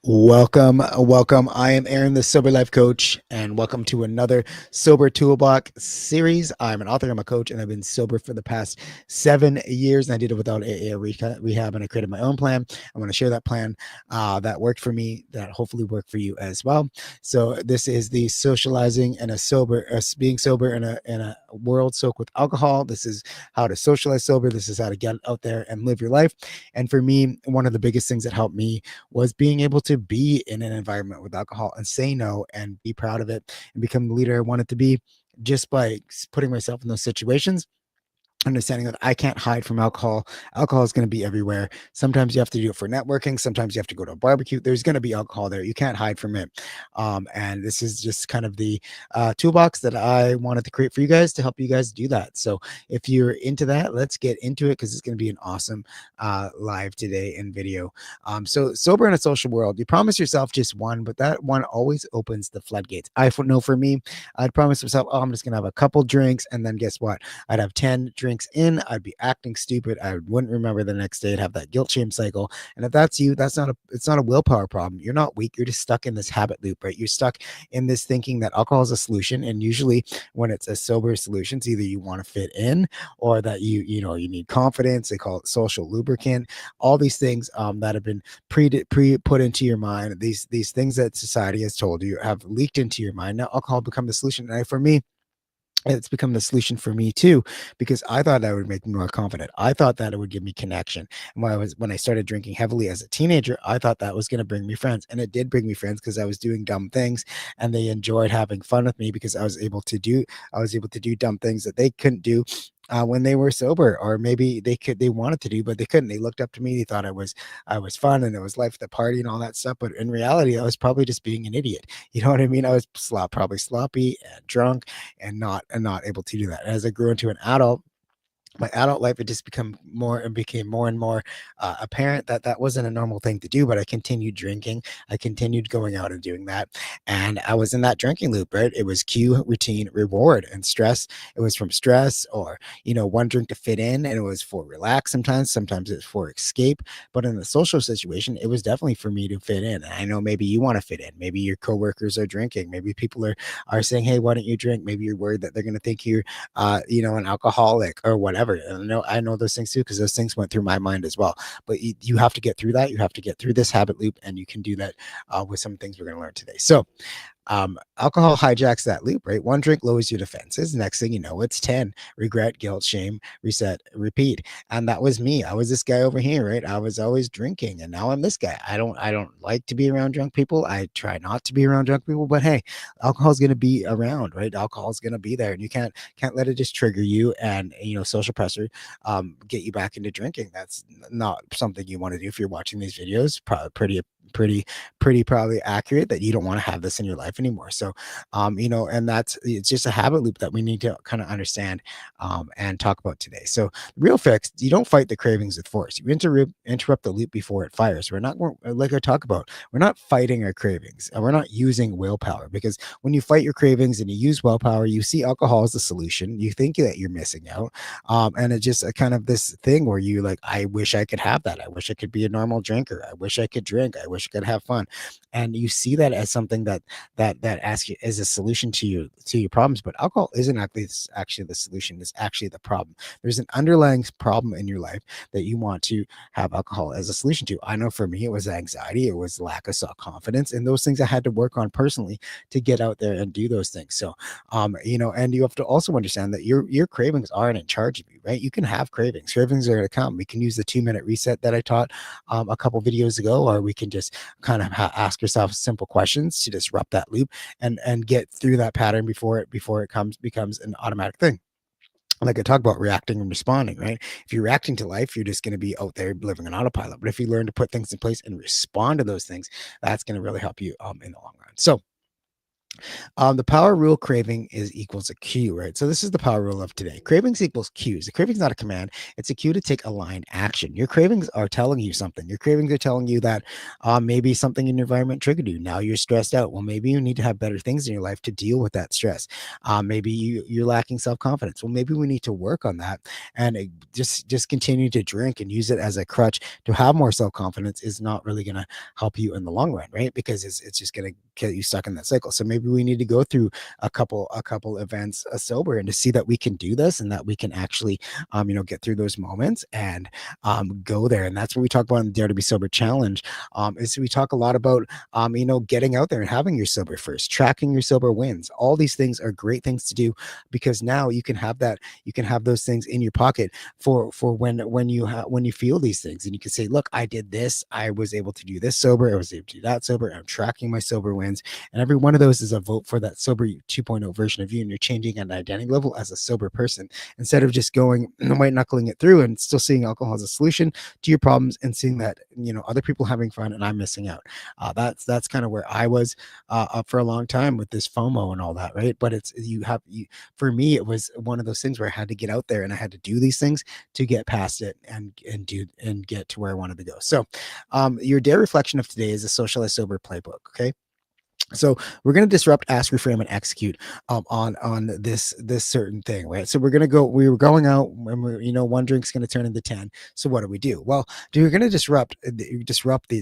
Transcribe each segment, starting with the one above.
Welcome. I am Aaron, the Sober Life Coach, and welcome to another Sober Toolbox series. I'm an author, I'm a coach, and I've been sober for the past 7 years. And I did it without AA rehab, and I created my own plan. I want to share that plan that worked for me, that hopefully worked for you as well. So this is the socializing and being sober in a world soaked with alcohol. This is how to socialize sober. This is how to get out there and live your life. And for me, one of the biggest things that helped me was being able to be in an environment with alcohol and say no and be proud of it and become the leader I wanted to be just by putting myself in those situations, understanding that I can't hide from alcohol. Alcohol is going to be everywhere. Sometimes you have to do it for networking. Sometimes you have to go to a barbecue. There's going to be alcohol there. You can't hide from it. And this is just kind of the toolbox that I wanted to create for you guys to help you guys do that. So if you're into that, let's get into it because it's going to be an awesome live today in video. So sober in a social world, you promise yourself just one, but that one always opens the floodgates. I know for me, I'd promise myself, oh, I'm just going to have a couple drinks. And then guess what? I'd have 10 drinks in, I'd be acting stupid. I wouldn't remember the next day. I'd have that guilt shame cycle. And if that's you, it's not a willpower problem. You're not weak. You're just stuck in this habit loop, right? You're stuck in this thinking that alcohol is a solution. And usually when it's a sober solution, it's either you want to fit in or that you need confidence. They call it social lubricant. All these things that have been pre put into your mind, these things that society has told you have leaked into your mind. Now alcohol become the solution. And for me, it's become the solution for me too, because I thought that would make me more confident. I thought that it would give me connection. And when I started drinking heavily as a teenager, I thought that was going to bring me friends, and it did bring me friends because I was doing dumb things, and they enjoyed having fun with me because I was able to do dumb things that they couldn't do when they were sober, or maybe they wanted to do but they couldn't. They looked up to me, they thought I was fun and it was life of the party and all that stuff, but in reality I was probably just being an idiot. You know what I mean? I was probably sloppy and drunk and not able to do that. As I grew into an adult, my adult life, it just became more and more apparent that that wasn't a normal thing to do. But I continued drinking, I continued going out and doing that, and I was in that drinking loop, right? It was cue, routine, reward, and stress. It was from stress, or one drink to fit in, and it was for relax. Sometimes it's for escape. But in the social situation, it was definitely for me to fit in. And I know maybe you want to fit in, maybe your coworkers are drinking, maybe people are saying, hey, why don't you drink? Maybe you're worried that they're going to think you're an alcoholic or whatever. And I know those things too, because those things went through my mind as well. But you have to get through that. You have to get through this habit loop, and you can do that with some things we're going to learn today. So alcohol hijacks that loop, right? One drink lowers your defenses. Next thing you know, it's 10. Regret, guilt, shame, reset, repeat. And that was me. I was this guy over here, right? I was always drinking, and now I'm this guy. I don't like to be around drunk people. I try not to be around drunk people, but hey, alcohol is going to be around, right? Alcohol is going to be there, and you can't let it just trigger you and social pressure get you back into drinking. That's not something you want to do. If you're watching these videos, pretty probably accurate that you don't want to have this in your life anymore. So and it's just a habit loop that we need to kind of understand and talk about today. So the real fix, you don't fight the cravings with force. You interrupt the loop before it fires. Like I talk about, we're not fighting our cravings, and we're not using willpower, because when you fight your cravings and you use willpower, you see alcohol as the solution. You think that you're missing out. And it's just a kind of this thing where you like, I wish I could have that. I wish I could be a normal drinker. I wish I could drink. I wish I could have fun. And you see that as something that asks you as a solution to your problems. But alcohol isn't actually the solution. It's actually the problem. There's an underlying problem in your life that you want to have alcohol as a solution to. I know for me, it was anxiety, it was lack of self-confidence, and those things I had to work on personally to get out there and do those things. So and you have to also understand that your cravings aren't in charge of you, right? You can have cravings. Cravings are going to come. We can use the 2-minute reset that I taught a couple videos ago, or we can just kind of ask yourself simple questions to disrupt that loop and get through that pattern before it becomes an automatic thing. Like I talk about reacting and responding, right? If you're reacting to life, you're just going to be out there living on autopilot. But if you learn to put things in place and respond to those things, that's going to really help you in the long run. So The power rule craving is equals a cue, right? So this is the power rule of today. Cravings equals cues. The craving's not a command; it's a cue to take aligned action. Your cravings are telling you something. Your cravings are telling you that maybe something in your environment triggered you. Now you're stressed out. Well, maybe you need to have better things in your life to deal with that stress. Maybe you're lacking self confidence. Well, maybe we need to work on that, and just continue to drink and use it as a crutch to have more self confidence is not really going to help you in the long run, right? Because it's just going to get you stuck in that cycle. So maybe we need to go through a couple events sober, and to see that we can do this and that we can actually get through those moments and go there. And that's what we talk about in the Dare to Be Sober challenge. Is we talk a lot about getting out there and having your sober first, tracking your sober wins. All these things are great things to do, because now you can have those things in your pocket for when you feel these things, and you can say, look, I did this, I was able to do this sober, I was able to do that sober, I'm tracking my sober wins. And every one of those is a vote for that sober 2.0 version of you, and you're changing an identity level as a sober person, instead of just going white knuckling it through and still seeing alcohol as a solution to your problems, and seeing that other people having fun and I'm missing out. That's kind of where I was up for a long time with this FOMO and all that, right? But it's you for me, it was one of those things where I had to get out there and I had to do these things to get past it and get to where I wanted to go. So your day reflection of today is a socialized sober playbook. Okay, so we're going to disrupt, ask, reframe, and execute on this certain thing, right? So we were going out, and one drink's going to turn into 10. So what do? Well, you're going to disrupt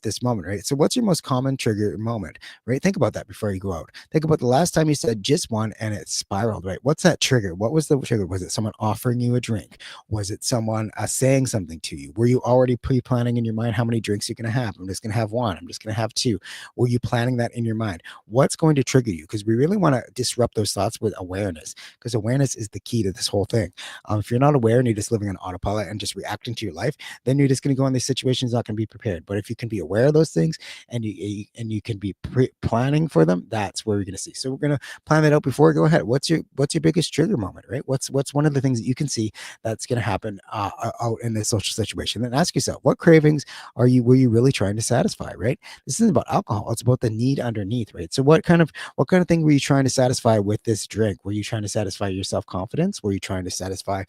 this moment, right? So what's your most common trigger moment, right? Think about that before you go out. Think about the last time you said just one and it spiraled, right? What's that trigger? What was the trigger? Was it someone offering you a drink? Was it someone saying something to you? Were you already pre-planning in your mind how many drinks you're going to have? I'm just going to have one. I'm just going to have two. Were you planning that in your mind? What's going to trigger you? Because we really want to disrupt those thoughts with awareness, because awareness is the key to this whole thing. If you're not aware and you're just living on autopilot and just reacting to your life, then you're just going to go in these situations not going to be prepared. But if you can be aware of those things, and you can be planning for them, that's where we're going to see. So we're going to plan that out before we go ahead. What's your biggest trigger moment, right? What's one of the things that you can see that's going to happen out in this social situation? Then ask yourself, what cravings were you really trying to satisfy, right? This isn't about alcohol, it's about the need underneath, right? So what kind of thing were you trying to satisfy with this drink? Were you trying to satisfy your self-confidence? Were you trying to satisfy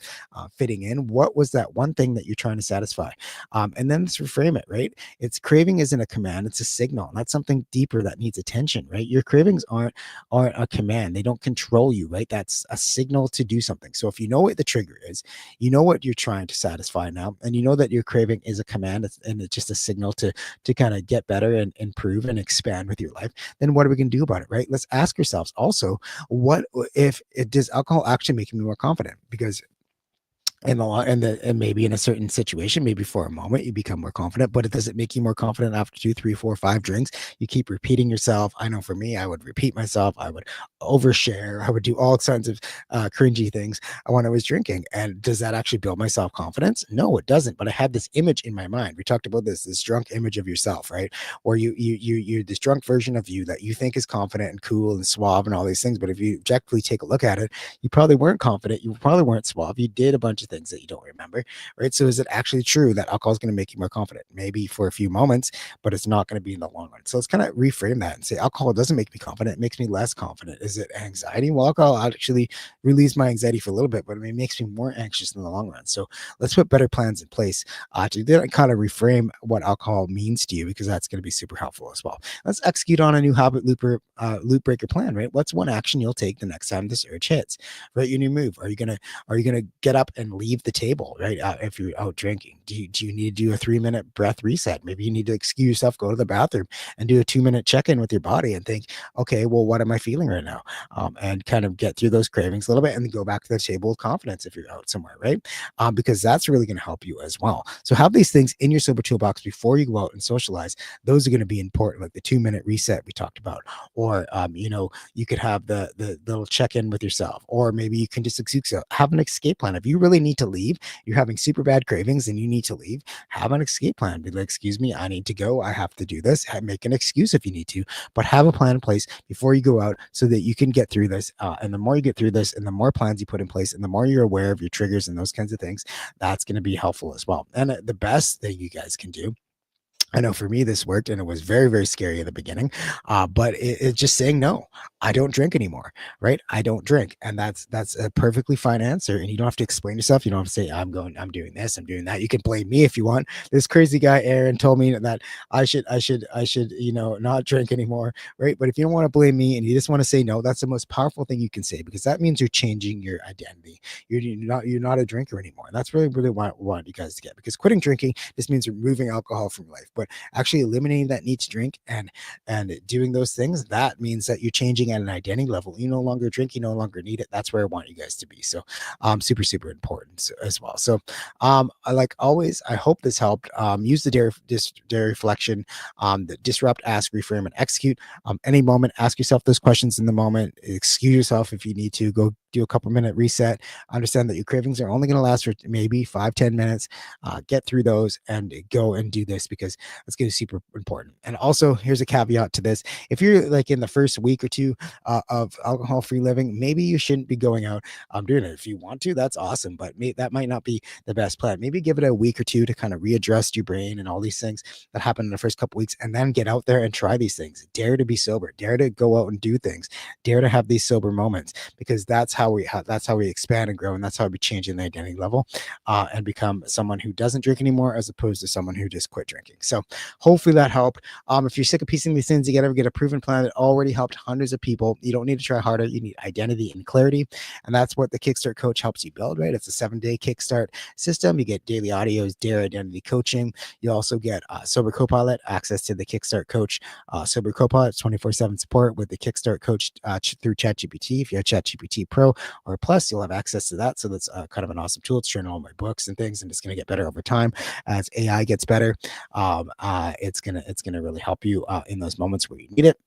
fitting in? What was that one thing that you're trying to satisfy? And then let's reframe it, right? It's craving isn't a command, it's a signal. And that's something deeper that needs attention, right? Your cravings aren't a command. They don't control you, right? That's a signal to do something. So if you know what the trigger is, you know what you're trying to satisfy now, and you know that your craving is a command, and it's just a signal to kind of get better and improve and expand with your life, then what are we going to do about it, right? Let's ask ourselves also, what if it does alcohol actually make me more confident? Because and maybe in a certain situation, maybe for a moment you become more confident, but it doesn't make you more confident after two, three, four, five drinks. You keep repeating yourself. I know for me, I would repeat myself, I would overshare, I would do all kinds of cringy things when I was drinking. And does that actually build my self-confidence? No, it doesn't. But I had this image in my mind. We talked about this drunk image of yourself, right? Where you're this drunk version of you that you think is confident and cool and suave and all these things. But if you objectively take a look at it, you probably weren't confident. You probably weren't suave. You did a bunch of things that you don't remember, right? So is it actually true that alcohol is going to make you more confident? Maybe for a few moments, but it's not going to be in the long run. So let's kind of reframe that and say alcohol doesn't make me confident. It makes me less confident. Is it anxiety? Well, alcohol actually relieves my anxiety for a little bit, but it makes me more anxious in the long run. So let's put better plans in place to kind of reframe what alcohol means to you, because that's going to be super helpful as well. Let's execute on a new habit loop breaker plan, right? What's one action you'll take the next time this urge hits, right? Your new move. Are you gonna get up and leave the table, right? If you're out drinking, do you need to do a 3-minute breath reset? Maybe you need to excuse yourself, go to the bathroom, and do a 2-minute check-in with your body and think, okay, well, what am I feeling right now? And kind of get through those cravings a little bit, and then go back to the table with confidence if you're out somewhere, right? Because that's really going to help you as well. So have these things in your sober toolbox before you go out and socialize. Those are going to be important, like the 2-minute reset we talked about, or you could have the little check-in with yourself, or maybe you can just have an escape plan. If you really need to leave, you're having super bad cravings and you need to leave, have an escape plan. Be like, excuse me, I need to go, I have to do this. Make an excuse if you need to, but have a plan in place before you go out so that you can get through this. And the more you get through this, and the more plans you put in place, and the more you're aware of your triggers and those kinds of things, that's going to be helpful as well. And the best thing you guys can do I know for me this worked, and it was very, very scary in the beginning. But it's just saying no. I don't drink anymore, right? I don't drink, and that's a perfectly fine answer. And you don't have to explain yourself. You don't have to say I'm doing this, I'm doing that. You can blame me if you want. This crazy guy Aaron told me that I should not drink anymore, right? But if you don't want to blame me and you just want to say no, that's the most powerful thing you can say, because that means you're changing your identity. You're not a drinker anymore. And that's really what I want you guys to get, because quitting drinking just means removing alcohol from life. But actually eliminating that need to drink and doing those things, that means that you're changing at an identity level. You no longer drink, you no longer need it. That's where I want you guys to be. So super, super important as well. So like always, I hope this helped. Use the dairy reflection, the disrupt, ask, reframe, and execute. Any moment, ask yourself those questions in the moment. Excuse yourself if you need to. Go do a couple minute reset. Understand that your cravings are only going to last for maybe 5-10 minutes. Get through those and go and do this, because it's going to be super important. And also, here's a caveat to this: if you're like in the first week or two of alcohol free living, maybe you shouldn't be going out doing it. If you want to, that's awesome, but that might not be the best plan. Maybe give it a week or two to kind of readjust your brain and all these things that happen in the first couple weeks, and then get out there and try these things. Dare to be sober, dare to go out and do things, dare to have these sober moments, because that's how we expand and grow, and that's how we change in the identity level, and become someone who doesn't drink anymore, as opposed to someone who just quit drinking. So hopefully that helped. If you're sick of piecing these things together, get a proven plan that already helped hundreds of people. You don't need to try harder. You need identity and clarity, and that's what the Kickstart Coach helps you build. Right? It's a 7-day Kickstart system. You get daily audios, D.A.R.E identity coaching. You also get Sober Copilot, access to the Kickstart Coach Sober Copilot, 24/7 support with the Kickstart Coach through ChatGPT. If you have ChatGPT Pro or Plus, you'll have access to that. So that's kind of an awesome tool. It's training all my books and things, and it's going to get better over time as AI gets better. It's gonna really help you in those moments where you need it.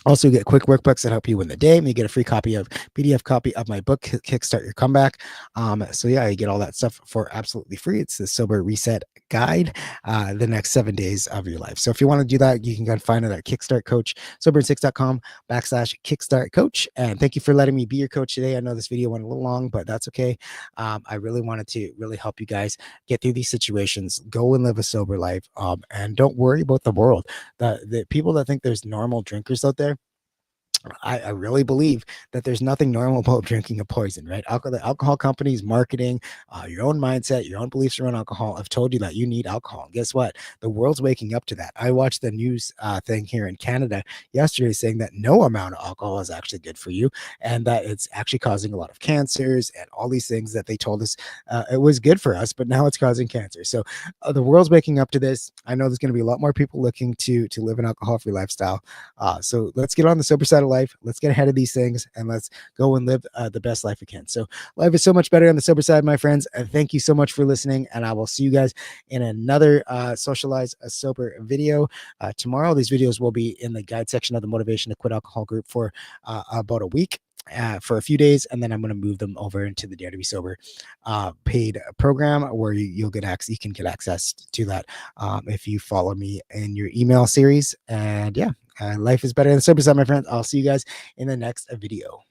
Also, get quick workbooks that help you win the day. And you get a free copy of PDF copy of my book, Kickstart Your Comeback. So yeah, you get all that stuff for absolutely free. It's the Sober Reset Guide, the next 7 days of your life. So if you want to do that, you can go and find it at Kickstart Coach, sober6.com/Kickstart Coach. And thank you for letting me be your coach today. I know this video went a little long, but that's okay. I really wanted to really help you guys get through these situations, go and live a sober life, and don't worry about the world. The people that think there's normal drinkers out there, I really believe that there's nothing normal about drinking a poison, right? The alcohol companies, marketing, your own mindset, your own beliefs around alcohol have told you that you need alcohol. And guess what? The world's waking up to that. I watched the news thing here in Canada yesterday saying that no amount of alcohol is actually good for you, and that it's actually causing a lot of cancers and all these things that they told us it was good for us, but now it's causing cancer. So the world's waking up to this. I know there's going to be a lot more people looking to live an alcohol-free lifestyle. So let's get on the sober side of life. Let's get ahead of these things, and let's go and live the best life we can. So life is so much better on the sober side, my friends. And thank you so much for listening. And I will see you guys in another Socialize a Sober video tomorrow. These videos will be in the guide section of the Motivation to Quit Alcohol group for about a week. For a few days, and then I'm going to move them over into the Dare to Be Sober paid program, where you can get access to that if you follow me in your email series. And yeah, life is better than the sober side, my friends. I'll see you guys in the next video.